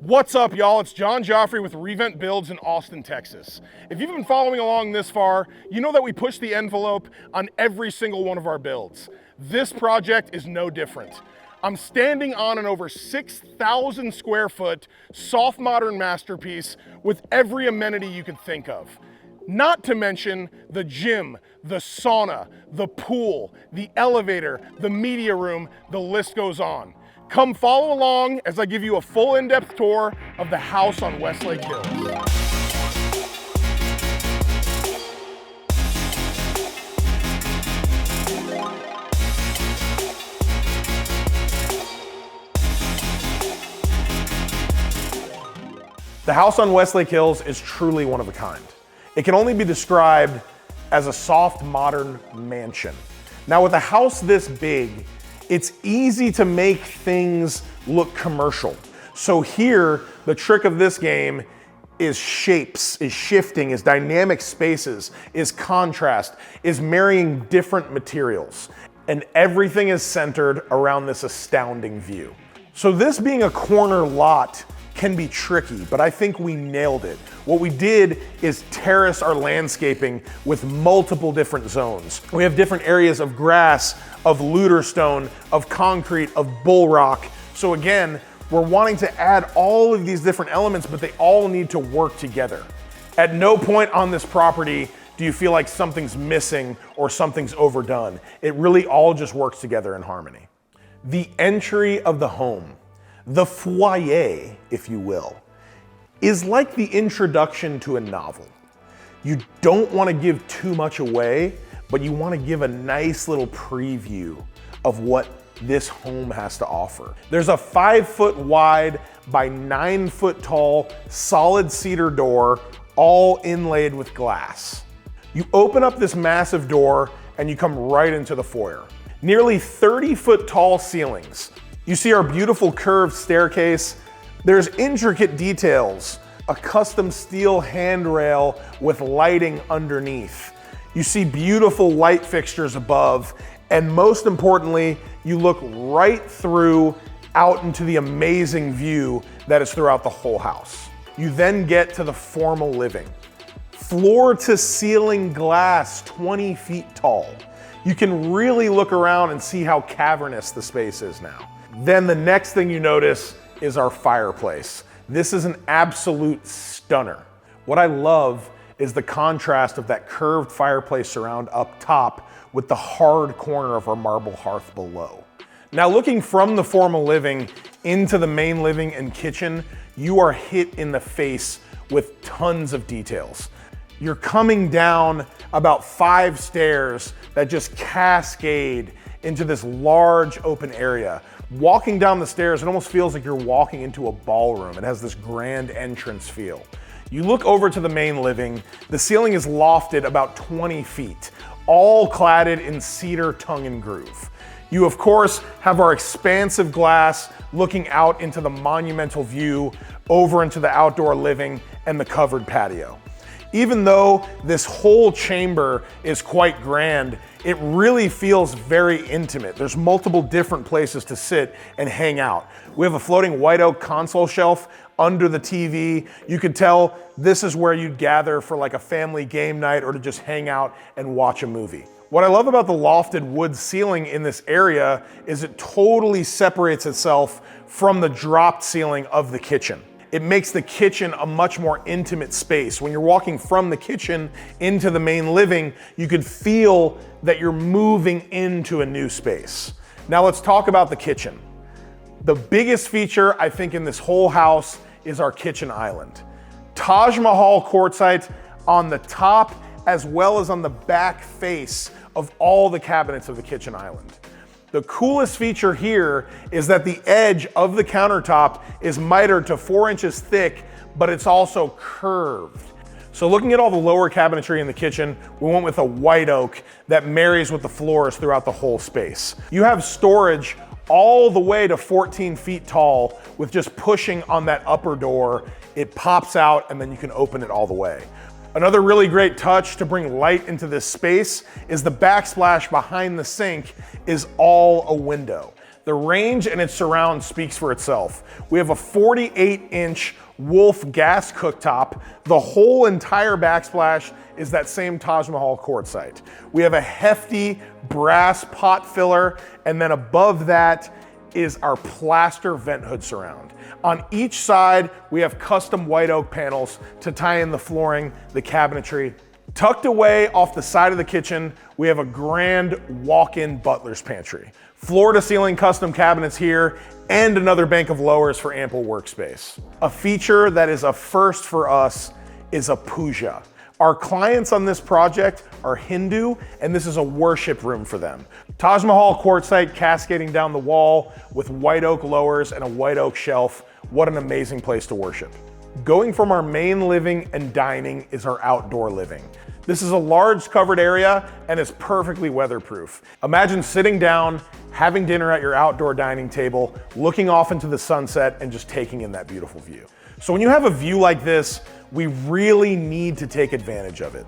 What's up, y'all? It's John Joffrey with reventbuilds in Austin, Texas. If you've been following along this far, you know that we push the envelope on every single one of our builds. This project is no different. I'm standing on an over 6,000 square foot soft modern masterpiece with every amenity you could think of. Not to mention the gym, the sauna, the pool, the elevator, the media room, the list goes on. Come follow along as I give you a full in-depth tour of the house on Westlake Hills. The house on Westlake Hills is truly one of a kind. It can only be described as a soft modern mansion. Now with a house this big, it's easy to make things look commercial. So here, the trick of this game is shapes, is shifting, is dynamic spaces, is contrast, is marrying different materials. And everything is centered around this astounding view. So this being a corner lot can be tricky, but I think we nailed it. What we did is terrace our landscaping with multiple different zones. We have different areas of grass, of looter stone, of concrete, of bull rock. So again, we're wanting to add all of these different elements, but they all need to work together. At no point on this property do you feel like something's missing or something's overdone. It really all just works together in harmony. The entry of the home, the foyer, if you will, is like the introduction to a novel. You don't want to give too much away, but you want to give a nice little preview of what this home has to offer. There's a 5-foot wide by 9-foot tall solid cedar door, all inlaid with glass. You open up this massive door and you come right into the foyer. Nearly 30-foot tall ceilings. You see our beautiful curved staircase. There's intricate details, a custom steel handrail with lighting underneath. You see beautiful light fixtures above, and most importantly, you look right through out into the amazing view that is throughout the whole house. You then get to the formal living. Floor to ceiling glass, 20 feet tall. You can really look around and see how cavernous the space is now. Then the next thing you notice is our fireplace. This is an absolute stunner. What I love is the contrast of that curved fireplace surround up top with the hard corner of our marble hearth below. Now looking from the formal living into the main living and kitchen, you are hit in the face with tons of details. You're coming down about 5 stairs that just cascade into this large open area. Walking down the stairs, it almost feels like you're walking into a ballroom. It has this grand entrance feel. You look over to the main living. The ceiling is lofted about 20 feet, all cladded in cedar tongue and groove. You, of course, have our expansive glass looking out into the monumental view over into the outdoor living and the covered patio. Even though this whole chamber is quite grand, it really feels very intimate. There's multiple different places to sit and hang out. We have a floating white oak console shelf under the TV. You could tell this is where you'd gather for like a family game night or to just hang out and watch a movie. What I love about the lofted wood ceiling in this area is it totally separates itself from the dropped ceiling of the kitchen. It makes the kitchen a much more intimate space. When you're walking from the kitchen into the main living, you could feel that you're moving into a new space. Now let's talk about the kitchen. The biggest feature, I think, in this whole house is our kitchen island. Taj Mahal quartzite on the top as well as on the back face of all the cabinets of the kitchen island. The coolest feature here is that the edge of the countertop is mitered to 4 inches thick, but it's also curved. So looking at all the lower cabinetry in the kitchen, we went with a white oak that marries with the floors throughout the whole space. You have storage all the way to 14 feet tall with just pushing on that upper door. It pops out and then you can open it all the way. Another really great touch to bring light into this space is the backsplash behind the sink is all a window. The range and its surround speaks for itself. We have a 48-inch Wolf gas cooktop. The whole entire backsplash is that same Taj Mahal quartzite. We have a hefty brass pot filler, and then above that is our plaster vent hood surround. On each side, we have custom white oak panels to tie in the flooring, the cabinetry. Tucked away off the side of the kitchen, we have a grand walk-in butler's pantry. Floor-to-ceiling custom cabinets here, and another bank of lowers for ample workspace. A feature that is a first for us is a puja. Our clients on this project are Hindu, and this is a worship room for them. Taj Mahal quartzite cascading down the wall with white oak lowers and a white oak shelf. What an amazing place to worship. Going from our main living and dining is our outdoor living. This is a large covered area and is perfectly weatherproof. Imagine sitting down, having dinner at your outdoor dining table, looking off into the sunset and just taking in that beautiful view. So when you have a view like this, we really need to take advantage of it.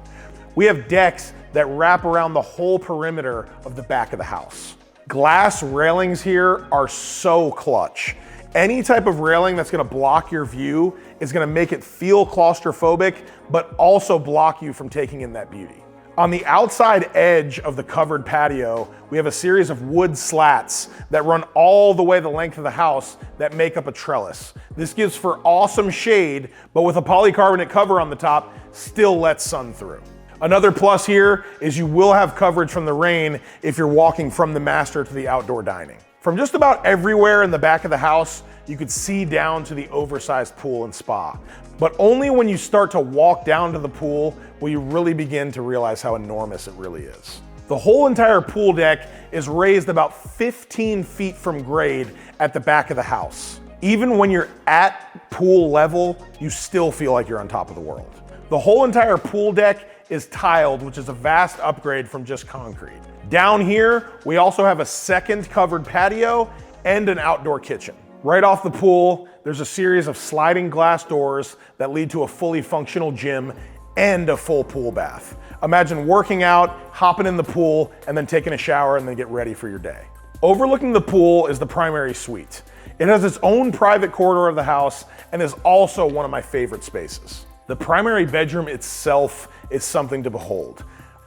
We have decks that wrap around the whole perimeter of the back of the house. Glass railings here are so clutch. Any type of railing that's gonna block your view is gonna make it feel claustrophobic, but also block you from taking in that beauty. On the outside edge of the covered patio, we have a series of wood slats that run all the way the length of the house that make up a trellis. This gives for awesome shade, but with a polycarbonate cover on the top, still lets sun through. Another plus here is you will have coverage from the rain if you're walking from the master to the outdoor dining. From just about everywhere in the back of the house, you could see down to the oversized pool and spa. But only when you start to walk down to the pool will you really begin to realize how enormous it really is. The whole entire pool deck is raised about 15 feet from grade at the back of the house. Even when you're at pool level, you still feel like you're on top of the world. The whole entire pool deck is tiled, which is a vast upgrade from just concrete. Down here, we also have a second covered patio and an outdoor kitchen. Right off the pool, there's a series of sliding glass doors that lead to a fully functional gym and a full pool bath. Imagine working out, hopping in the pool, and then taking a shower and then get ready for your day. Overlooking the pool is the primary suite. It has its own private corridor of the house and is also one of my favorite spaces. The primary bedroom itself is something to behold.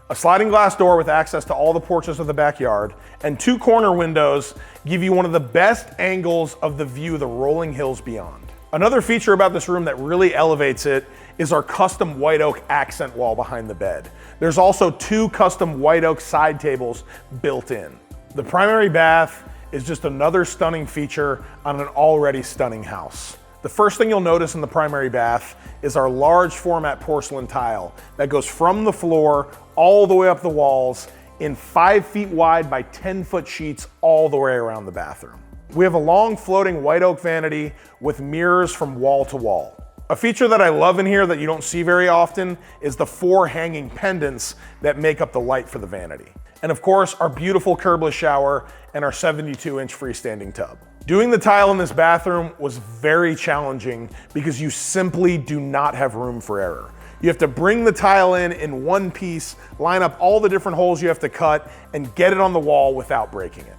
A sliding glass door with access to all the porches of the backyard, and 2 corner windows give you one of the best angles of the view of the rolling hills beyond. Another feature about this room that really elevates it is our custom white oak accent wall behind the bed. There's also 2 custom white oak side tables built in. The primary bath is just another stunning feature on an already stunning house. The first thing you'll notice in the primary bath is our large format porcelain tile that goes from the floor all the way up the walls in 5 feet wide by 10-foot sheets all the way around the bathroom. We have a long floating white oak vanity with mirrors from wall to wall. A feature that I love in here that you don't see very often is the 4 hanging pendants that make up the light for the vanity. And of course, our beautiful curbless shower and our 72-inch freestanding tub. Doing the tile in this bathroom was very challenging because you simply do not have room for error. You have to bring the tile in one piece, line up all the different holes you have to cut, and get it on the wall without breaking it.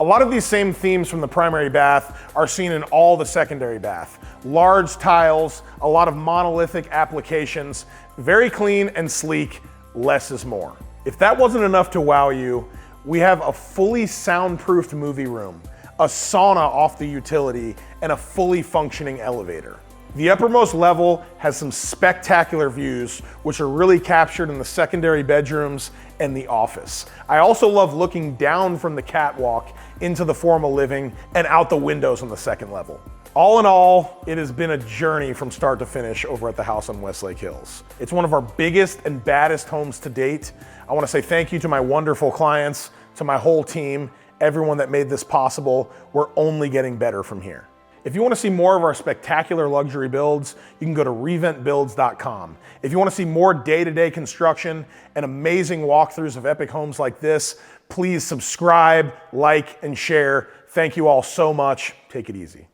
A lot of these same themes from the primary bath are seen in all the secondary bath. Large tiles, a lot of monolithic applications, very clean and sleek, less is more. If that wasn't enough to wow you, we have a fully soundproofed movie room, a sauna off the utility, and a fully functioning elevator. The uppermost level has some spectacular views, which are really captured in the secondary bedrooms and the office. I also love looking down from the catwalk into the formal living and out the windows on the second level. All in all, it has been a journey from start to finish over at the House on Westlake Hills. It's one of our biggest and baddest homes to date. I want to say thank you to my wonderful clients, to my whole team, everyone that made this possible. We're only getting better from here. If you want to see more of our spectacular luxury builds, you can go to reventbuilds.com. If you want to see more day-to-day construction and amazing walkthroughs of epic homes like this, please subscribe, like, and share. Thank you all so much. Take it easy.